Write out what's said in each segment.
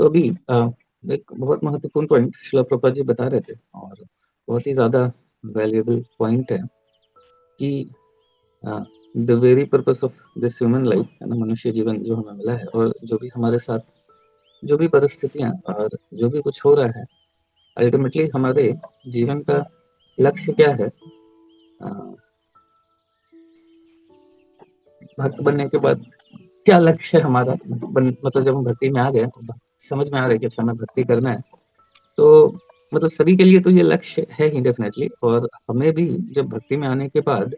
तो अभी एक बहुत महत्वपूर्ण पॉइंट शिला प्रभुपाद जी बता रहे थे और बहुत ही ज़्यादा वैल्यूएबल पॉइंट है कि uh, the very purpose of this human life है ना, मनुष्य जीवन जो हमें मिला है और जो भी हमारे साथ जो भी परिस्थितियाँ और जो भी कुछ हो रहा है, अल्टीमेटली हमारे जीवन का लक्ष्य क्या है? अ, भक्त बनने के बाद क्या लक्ष्य है हमारा? मतलब जब हम भक्ति में आ गए, समझ में आ रहा है कि अच्छा हमें भक्ति करना है, तो मतलब सभी के लिए तो ये लक्ष्य है ही डेफ़िनेटली और हमें भी जब भक्ति में आने के बाद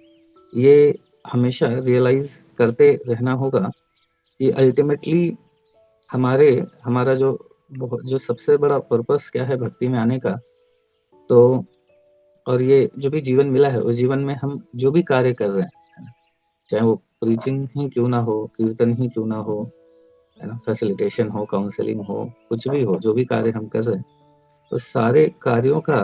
ये हमेशा रियलाइज़ करते रहना होगा कि अल्टीमेटली हमारे हमारा जो सबसे बड़ा पर्पस क्या है भक्ति में आने का, तो और ये जो भी जीवन मिला है, उस जीवन में हम जो भी कार्य कर रहे हैं, है ना? चाहे वो प्रीचिंग ही क्यों ना हो, कीर्तन ही क्यों ना हो, है ना? फैसिलिटेशन हो, काउंसलिंग हो, कुछ भी हो, जो भी कार्य हम कर रहे हैं, तो सारे कार्यों का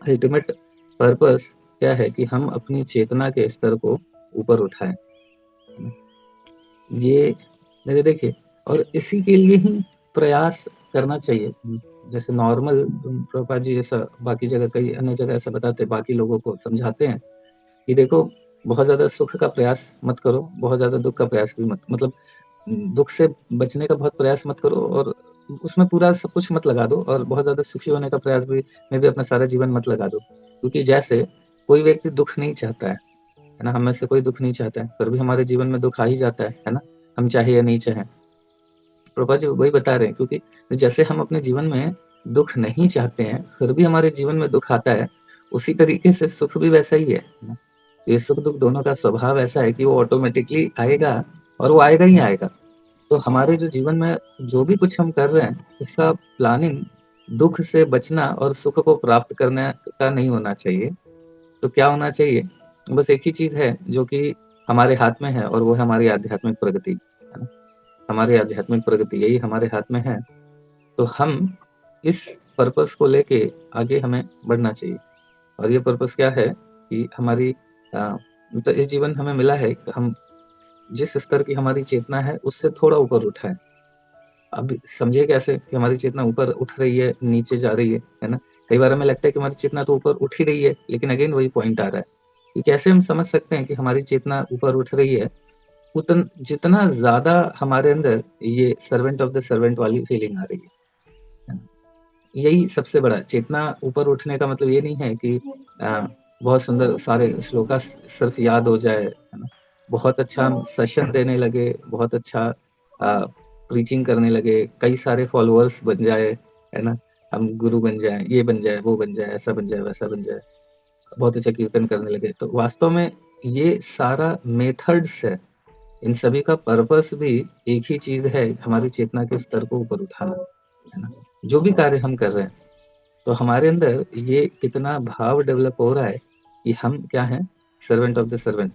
अल्टीमेट पर्पस क्या है कि हम अपनी चेतना के स्तर को ऊपर उठाएँ। है ना? ये देखिए और इसी के लिए ही प्रयास करना चाहिए। जैसे नॉर्मल प्रभुपाद जी जैसा बाकी जगह कई अन्य जगह ऐसा बताते हैं, बाकी लोगों को समझाते हैं कि देखो बहुत ज़्यादा सुख का प्रयास मत करो, बहुत ज़्यादा दुःख का प्रयास भी मत मतलब दुःख से बचने का बहुत प्रयास मत करो और उसमें पूरा सब कुछ मत लगा दो और बहुत ज़्यादा सुखी होने का प्रयास भी में भी अपना सारा जीवन मत लगा दो। क्योंकि जैसे कोई व्यक्ति दुःख नहीं चाहता है ना? हम में से कोई दुःख नहीं चाहता है, फिर भी हमारे जीवन में दुःख आ ही जाता है ना? हम चाहे या नहीं चाहें। प्रभुपाद जी वही बता रहे हैं क्योंकि जैसे हम अपने जीवन में दुःख नहीं चाहते हैं, फिर भी हमारे जीवन में दुःख आता है, उसी तरीके से सुख भी वैसा ही है ना? ये सुख-दुःख दोनों का स्वभाव ऐसा है कि वो ऑटोमैटिकली आएगा और वो आएगा ही आएगा। तो हमारे जो जीवन में जो भी कुछ हम कर रहे हैं, उसका प्लानिंग दुःख से बचना और सुख को प्राप्त करने का नहीं होना चाहिए। तो क्या होना चाहिए? बस एक ही चीज़ है जो कि हमारे हाथ में है और वो है हमारी आध्यात्मिक प्रगति, है ना? हमारी आध्यात्मिक प्रगति यही हमारे हाथ में है, तो हम इस पर्पस को लेके आगे हमें बढ़ना चाहिए और ये पर्पस क्या है कि हमारी मतलब इस जीवन हमें मिला है, हम जिस स्तर की हमारी चेतना है, उससे थोड़ा ऊपर उठाएँ। अब समझिए कैसे कि हमारी चेतना ऊपर उठ रही है, नीचे जा रही है ना? कई बार हमें लगता है कि हमारी चेतना तो ऊपर उठ ही रही है, लेकिन अगेन वही पॉइंट आ रहा है कि कैसे हम समझ सकते हैं कि हमारी चेतना ऊपर उठ रही है, जितना ज़्यादा हमारे अंदर ये सर्वेंट ऑफ द सर्वेंट वाली फीलिंग आ रही है ना? यही सबसे बड़ा चेतना ऊपर उठने का मतलब ये नहीं है कि अ, बहुत सुंदर सारे श्लोकास सिर्फ याद हो जाए, है ना? बहुत अच्छा हम सेशन देने लगे, बहुत अच्छा प्रीचिंग करने लगे, कई सारे फॉलोअर्स बन जाए, है ना? हम गुरु बन जाएँ, ये बन जाए, वो बन जाए, ऐसा बन जाए, वैसा बन जाए, बहुत अच्छा कीर्तन करने लगे। तो वास्तव में ये सारा मेथड्स है, इन सभी का पर्पस भी एक ही चीज़ है, हमारी चेतना के स्तर को ऊपर उठाना, है ना? जो भी कार्य हम कर रहे हैं, तो हमारे अंदर ये कितना भाव डेवलप हो रहा है कि हम क्या हैं? सर्वेंट ऑफ द सर्वेंट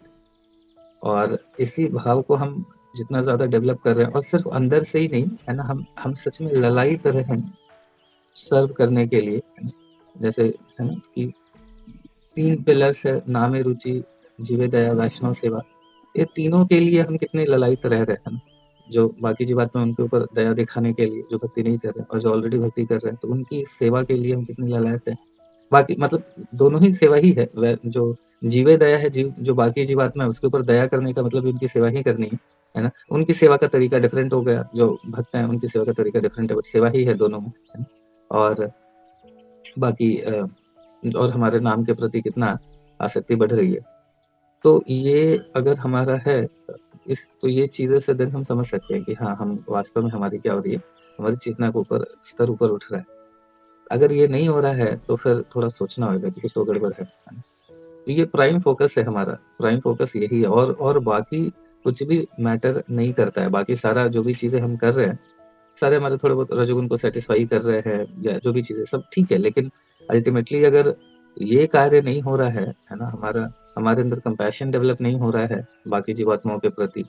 और इसी भाव को हम जितना ज़्यादा डेवलप कर रहे हैं और सिर्फ़ अंदर से ही नहीं, है ना? हम सच में ललायत रहें सर्व करने के लिए, है ना? जैसे है ना कि 3 पिलर्स है, नामे रुचि, जीवे दया, वैष्णव सेवा। ये तीनों के लिए हम कितने ललायत रह रहे हैं ना? जो बाकी जीवात्मा उनके ऊपर दया दिखाने के लिए जो भक्ति नहीं कर रहे हैं और जो ऑलरेडी भक्ति कर रहे हैं, तो उनकी सेवा के लिए हम कितने ललायत हैं। बाकी मतलब दोनों ही सेवा ही है। व जो जीवे दया है, जीव जो बाकी जीवात्मा है उसके ऊपर दया करने का मतलब उनकी सेवा ही करनी है ना? उनकी सेवा का तरीका डिफरेंट हो गया, जो भक्त हैं उनकी सेवा का तरीका डिफरेंट है, बट सेवा ही है दोनों में, है ना? और बाकी और हमारे नाम के प्रति कितना आसक्ति बढ़ रही है। तो ये अगर हमारा है इस तो ये चीज़ों से देन हम समझ सकते हैं कि हाँ, हम वास्तव में हमारी क्या हो रही है, हमारी चेतना को ऊपर स्तर ऊपर उठ रहा है। अगर ये नहीं हो रहा है, तो फिर थोड़ा सोचना होगा कि कुछ तो गड़बड़ है ना? तो ये प्राइम फ़ोकस है हमारा, प्राइम फ़ोकस यही है और बाकी कुछ भी मैटर नहीं करता है। बाकी सारा जो भी चीज़ें हम कर रहे हैं, सारे हमारे थोड़े बहुत रजोगुण को सैटिस्फाई कर रहे हैं या जो भी चीज़ें सब ठीक है, लेकिन अल्टीमेटली अगर ये कार्य नहीं हो रहा है ना? हमारे अंदर कंपैशन डेवलप नहीं हो रहा है बाकी जीवात्माओं के प्रति,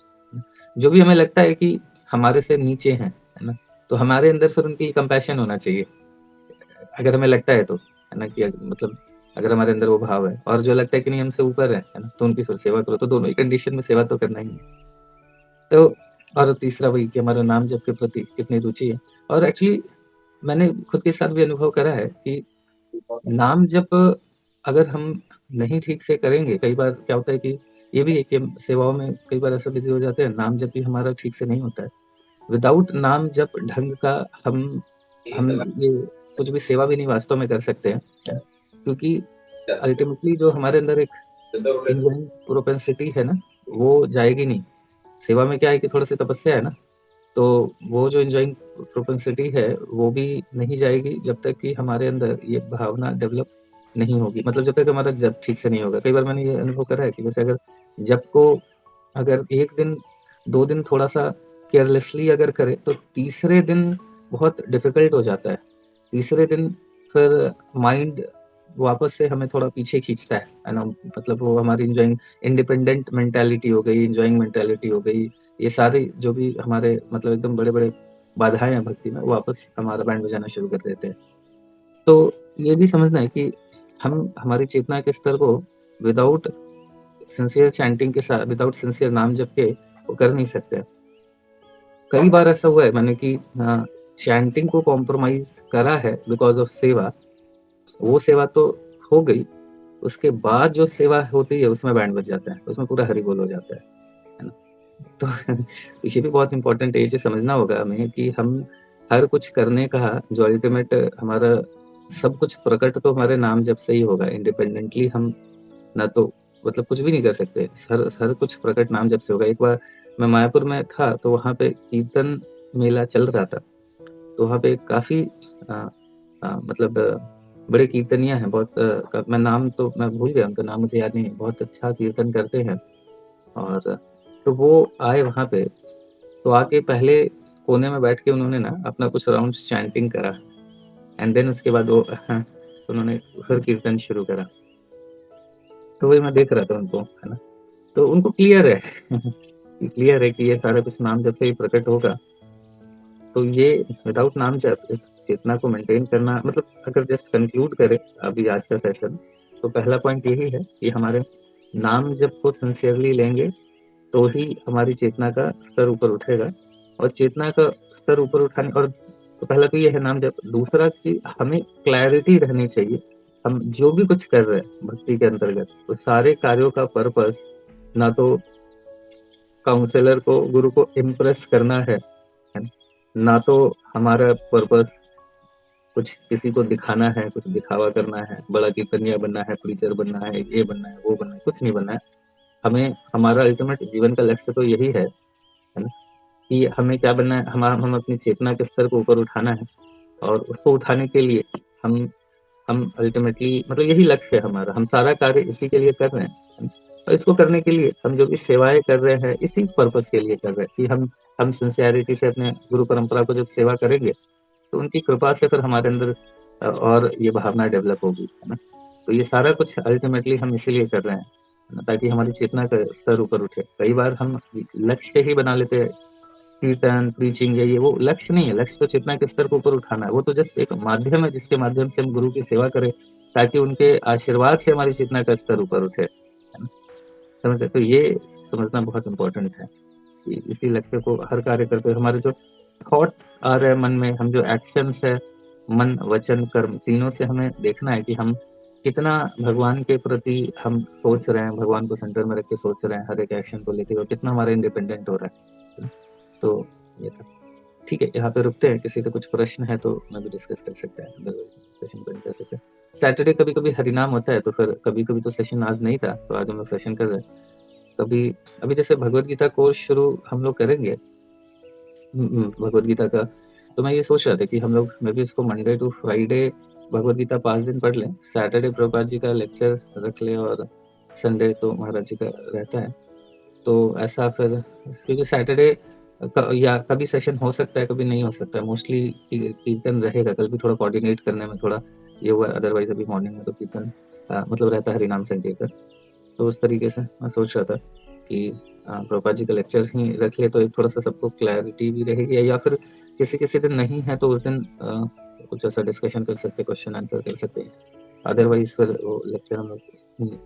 जो भी हमें लगता है कि हमारे से नीचे हैं, है ना? तो हमारे अंदर फिर उनके लिए कंपैशन होना चाहिए। अगर हमें लगता है तो, है ना? कि मतलब अगर हमारे अंदर वो भाव है और जो लगता है कि नहीं हमसे ऊपर है ना? तो उनकी फिर सेवा करो, तो दोनों ही कंडीशन में सेवा तो करना ही है। तो और तीसरा वही कि हमारा नाम जप के प्रति कितनी रुचि है। और एक्चुअली मैंने खुद के साथ भी अनुभव करा है कि नाम जप अगर हम नहीं ठीक से करेंगे, कई बार क्या होता है कि ये भी है कि हम सेवाओं में कई बार ऐसा बिज़ी हो जाते हैं, नाम जप भी हमारा ठीक से नहीं होता है। विदाउट नाम जप ढंग का हम ये कुछ भी सेवा भी नहीं वास्तव में कर सकते हैं, क्योंकि अल्टीमेटली जो हमारे अंदर एक एन्जॉयिंग प्रोपेंसिटी है ना, वो जाएगी नहीं। सेवा में क्या है कि थोड़ा-सी तपस्या है ना, तो वो जो एन्जॉयिंग प्रोपेंसिटी है, वो भी नहीं जाएगी जब तक कि हमारे अंदर ये भावना डेवलप नहीं होगी। मतलब जब तक हमारा जप ठीक से नहीं होगा। कई बार मैंने ये अनुभव करा है कि जैसे अगर जप को अगर 1 दिन, 2 दिन थोड़ा-सा केयरलेसली अगर करें, तो तीसरे दिन बहुत डिफ़िकल्ट हो जाता है। तीसरे दिन फिर माइंड वापस से हमें थोड़ा पीछे खींचता है ना? मतलब वो हमारी एन्जॉयिंग इंडिपेंडेंट मेंटालिटी हो गई, एन्जॉयिंग मेंटालिटी हो गई, ये सारे जो भी हमारे मतलब एकदम बड़े-बड़े बाधाएँ हैं भक्ति में, वो वापस हमारा बैंड बजाना शुरू कर देते हैं। तो ये भी समझना है कि हम हमारी चेतना के स्तर को विदाउट सिंसियर चैंटिंग के साथ, विदाउट सिंसियर नाम जप के वो कर नहीं सकते। कई बार ऐसा हुआ है मैंने कि चैंटिंग को कॉम्प्रोमाइज़ करा है बिकॉज़ ऑफ सेवा। वो सेवा तो हो गई, उसके बाद जो सेवा होती है उसमें बैंड बज जाता है, उसमें पूरा हरि बोल हो जाता है ना? तो ये भी बहुत इम्पोर्टेंट है, ये चीज़ समझना होगा हमें कि हम हर कुछ करने का जो अल्टीमेट हमारा सब कुछ प्रकट तो हमारे नाम जप से ही होगा। इंडिपेंडेंटली हम ना तो मतलब कुछ भी नहीं कर सकते। हर कुछ प्रकट नाम जप से होगा। एक बार मैं मायापुर में था, तो वहाँ पे कीर्तन मेला चल रहा था। तो वहाँ पे काफ़ी अ मतलब बड़े कीर्तनिया हैं, बहुत मैं नाम तो मैं भूल गया, उनका नाम मुझे याद नहीं है। बहुत अच्छा कीर्तन करते हैं और तो वो आए वहाँ पे, तो आके पहले कोने में बैठ के उन्होंने ना अपना कुछ राउंड्स चैंटिंग करा एंड देन उसके बाद वो उन्होंने फिर कीर्तन शुरू करा। तो वही मैं देख रहा था उनको, है ना? तो उनको क्लियर है कि क्लियर है कि ये सारा कुछ नाम जब से ही प्रकट होगा, तो ये विदाउट नाम जप इस चेतना को मेंटेन करना, मतलब अगर जस्ट कंक्लूड करें अभी आज का सेशन, तो पहला पॉइंट यही है कि हमारे नाम जप को सिंसियरली लेंगे, तो ही हमारी चेतना का स्तर ऊपर उठेगा। और चेतना का स्तर ऊपर उठाने और तो पहला तो ये है नाम जप, दूसरा कि हमें क्लैरिटी रहनी चाहिए। हम जो भी कुछ कर रहे हैं भक्ति के अंतर्गत, तो सारे कार्यों का पर्पस ना तो काउंसलर को, गुरु को इम्प्रेस करना है ना? ना तो हमारा पर्पस कुछ किसी को दिखाना है, कुछ दिखावा करना है, बड़ा कीर्तनिया बनना है, प्रीचर बनना है, ये बनना है, वो बनना है, कुछ नहीं बनना है। हमें हमारा अल्टीमेट जीवन का लक्ष्य तो यही है ना? कि हमें क्या बनना है, हम अपनी चेतना के स्तर को ऊपर उठाना है और उसको उठाने के लिए हम हम अल्टीमेटली मतलब यही लक्ष्य है हमारा, हम सारा कार्य इसी के लिए कर रहे हैं। और इसको करने के लिए हम जो भी सेवाएँ कर रहे हैं, इसी पर्पस के लिए कर रहे हैं कि हम सिंसियरिटी से अपने गुरु परंपरा को जब सेवा करेंगे, तो उनकी कृपा से फिर हमारे अंदर और ये भावना डेवलप होगी, है ना? तो ये सारा कुछ अल्टीमेटली हम इसीलिए कर रहे हैं, है ना? ताकि हमारी चेतना का स्तर ऊपर उठे। कई बार हम लक्ष्य ही बना लेते हैं, कीर्तन, प्रीचिंग ये वो लक्ष्य नहीं है, लक्ष्य तो चेतना के स्तर को ऊपर उठाना है। वो तो जस्ट एक माध्यम है जिसके माध्यम से हम गुरु की सेवा करें, ताकि उनके आशीर्वाद से हमारी चेतना का स्तर ऊपर उठे, है ना? समझ रहे? तो ये समझना बहुत इम्पोर्टेंट है कि इसी लक्ष्य को हर कार्य करते हुए हमारे जो थॉट्स आ रहे हैं मन में, हम जो एक्शंस है, मन, वचन, कर्म तीनों से हमें देखना है कि हम कितना भगवान के प्रति हम सोच रहे हैं, भगवान को सेंटर में रख के सोच रहे हैं हर एक एक्शन को लेते हुए, कितना हमारा इंडिपेंडेंट हो रहा है। तो ये था। ठीक है, यहाँ पे रुकते हैं, किसी का कुछ प्रश्न है तो मैं भी डिस्कस कर सकते हैं, अदरवाइज़ सेशन को एंड कर सकते हैं। सैटरडे कभी-कभी हरिनाम होता है, तो फिर कभी-कभी तो सेशन आज नहीं था, तो आज हम लोग सेशन कर रहे हैं। कभी अभी जैसे भगवद गीता कोर्स शुरू हम लोग करेंगे भगवद गीता का, तो मैं ये सोच रहा था कि हम लोग मे बी इसको Monday to Friday Bhagavad Gita 5 दिन पढ़ लें, सैटरडे प्रभुपाद जी का लेक्चर रख लें और संडे तो महाराज जी का रहता है। तो ऐसा फिर क्योंकि सैटरडे या कभी सेशन हो सकता है, कभी नहीं हो सकता है। मोस्टली कीर्तन रहेगा, कल भी थोड़ा कोऑर्डिनेट करने में थोड़ा ये हुआ, अदरवाइज़ अभी मॉर्निंग में तो कीर्तन मतलब रहता है हरिनाम संकीर्तन। तो उस तरीके से मैं सोच रहा था कि प्रभुपाद जी का लेक्चर ही रख ले, तो एक थोड़ा-सा सबको क्लैरिटी भी रहेगी, या फिर किसी-किसी दिन नहीं है तो उस दिन कुछ ऐसा डिस्कशन कर सकते हैं, क्वेश्चन आंसर कर सकते हैं। अदरवाइज़ फिर वो लेक्चर हम लोग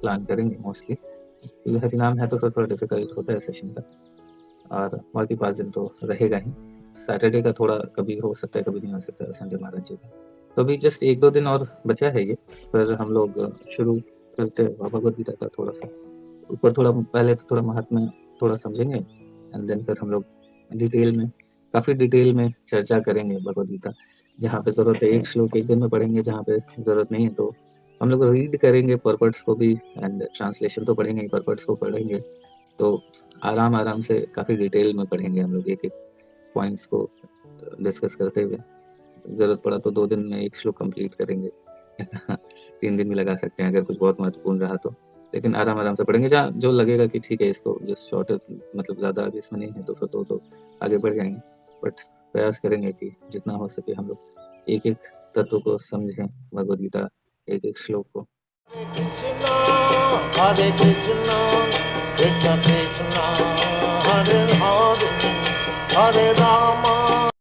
प्लान करेंगे मोस्टली। क्योंकि हरिनाम है तो फिर थोड़ा डिफ़िकल्ट होता है सेशन का। और बाकी 5 दिन तो रहेगा ही। सैटरडे का थोड़ा कभी हो सकता है, कभी नहीं हो सकता है, संडे महाराज जी का। तो अभी जस्ट 1-2 दिन और बचा है ये, फिर हम लोग शुरू करते हैं भगवद गीता का थोड़ा-सा। ऊपर थोड़ा पहले तो थोड़ा महात्म्य थोड़ा समझेंगे एंड देन फिर हम लोग डिटेल में, काफ़ी डिटेल में चर्चा करेंगे भगवद गीता। जहाँ पे ज़रूरत है 1 श्लोक 1 दिन में पढ़ेंगे, जहाँ पे ज़रूरत नहीं है तो हम लोग रीड करेंगे पर्पट्स को भी एंड ट्रांसलेशन तो पढ़ेंगे ही, पर्पट्स को पढ़ेंगे। तो आराम-आराम से काफ़ी डिटेल में पढ़ेंगे हम लोग एक-एक पॉइंट्स को डिस्कस करते हुए। ज़रूरत पड़ा तो 2 दिन में 1 श्लोक कंप्लीट करेंगे। 3 दिन भी लगा सकते हैं अगर कुछ बहुत महत्वपूर्ण रहा तो। लेकिन आराम-आराम से पढ़ेंगे, जहाँ जो लगेगा कि ठीक है इसको जस्ट शॉर्ट मतलब ज़्यादा अभी इसमें नहीं है तो फिर तो आगे बढ़ जाएँगे। बट प्रयास करेंगे कि जितना हो सके हम लोग एक-एक तत्व को समझें, भगवद गीता एक-एक श्लोक को। Hare Krishna, Krishna Krishna, Hare Hare, Hare Rama,